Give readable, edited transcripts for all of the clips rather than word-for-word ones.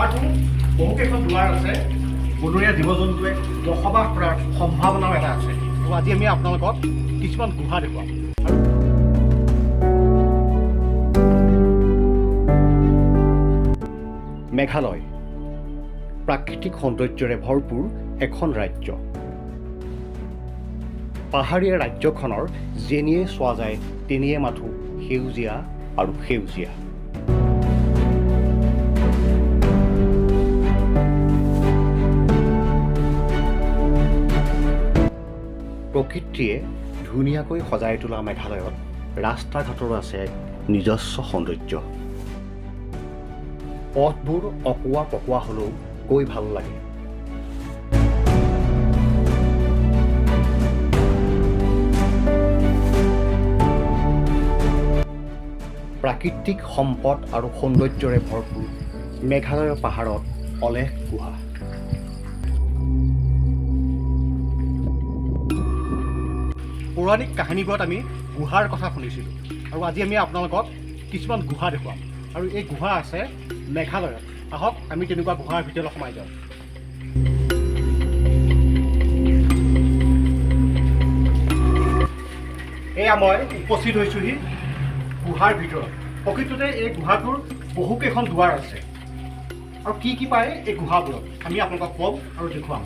গুহাটো বহুকেইখন দুৱাৰ আছে। বনৰীয়া জীৱ জন্তুৱে বসবাস কৰাৰ সম্ভাৱনাও এটা আছে। আৰু আজি আমি আপোনালোকক কিছুমান গুহা দেখুৱাম। মেঘালয় প্ৰাকৃতিক সৌন্দৰ্যৰে ভৰপূৰ এখন ৰাজ্য। পাহাৰীয়া ৰাজ্যখনৰ যেনিয়ে চোৱা যায় তেনিয়ে মাথো সেউজীয়া আৰু সেউজীয়া। প্ৰকৃতিয়ে ধুনীয়াকৈ সজাই তোলা মেঘালয়ত ৰাস্তা ঘাটৰো আছে এক নিজস্ব সৌন্দৰ্য। পথবোৰ অকোৱা পকোৱা হ'লেও গৈ ভাল লাগে। প্ৰাকৃতিক সম্পদ আৰু সৌন্দৰ্যৰে ভৰপূৰ মেঘালয়ৰ পাহাৰত অলেখ গুহা। পৌৰাণিক কাহিনীবোৰত আমি গুহাৰ কথা শুনিছিলোঁ, আৰু আজি আমি আপোনালোকক কিছুমান গুহা দেখুৱাম। আৰু এই গুহা আছে মেঘালয়ত। আহক আমি তেনেকুৱা গুহাৰ ভিতৰলৈ সোমাই যাওঁ। এয়া মই উপস্থিত হৈছোহি গুহাৰ ভিতৰত। প্ৰকৃততে এই গুহাটোৰ বহুকেইখন দুৱাৰ আছে, আৰু কি কি পায় এই গুহাবোৰত আমি আপোনালোকক ক'ম আৰু দেখুৱাম।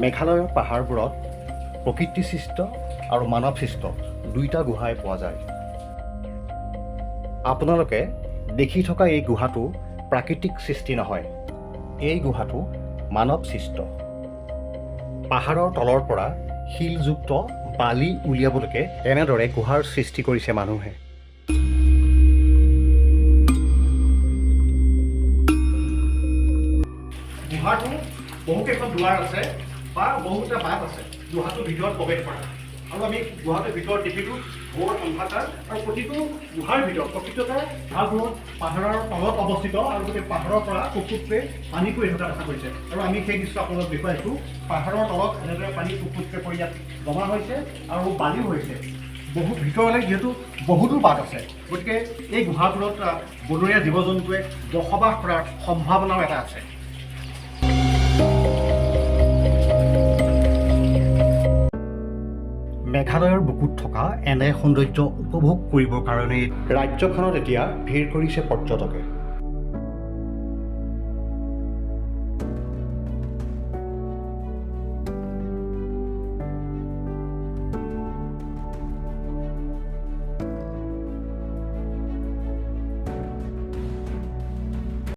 মেঘালয়ৰ পাহাৰবোৰত প্ৰকৃতিসৃষ্ট আৰু মানৱসৃষ্ট দুইটা গুহাই পোৱা যায়। আপোনালোকে দেখি থকা এই গুহাটো প্ৰাকৃতিক সৃষ্টি নহয়, এই গুহাটো মানৱসৃষ্ট। পাহাৰৰ তলৰ পৰা শিলযুক্ত বালি উলিয়াবলৈকে এনেদৰে গুহাৰ সৃষ্টি কৰিছে মানুহে। গুহাটো বহুকেইখন দুৱাৰ আছে বা বহুটা বাট আছে গুহাটোৰ ভিতৰত প্ৰৱেশ কৰা। আৰু আমি গুহাটোৰ ভিতৰত দেখিলোঁ বৰ অন্ধকাৰ, আৰু প্ৰতিটো গুহাৰ ভিতৰত প্ৰকৃততে গুহাবোৰত পাহাৰৰ তলত অৱস্থিত, আৰু গোটেই পাহাৰৰ পৰা কুকুটে পানী পৰি থকা দেখা গৈছে। আৰু আমি সেই দৃশ্য আপোনালোকক দেখুৱাইছোঁ। পাহাৰৰ তলত এনেদৰে পানী কুকুটে পৰি ইয়াত জমা হৈছে আৰু বালিও হৈছে। বহুত ভিতৰলৈ যিহেতু বহুতো বাট আছে, গতিকে এই গুহাবোৰত বনৰীয়া জীৱ জন্তুৱে বসবাস কৰাৰ সম্ভাৱনাও এটা আছে। মেঘালয়ৰ বুকুত থকা এনে সৌন্দৰ্য উপভোগ কৰিবৰ কাৰণে ৰাজ্যখনত এতিয়া ভিৰ কৰিছে পৰ্যটকে।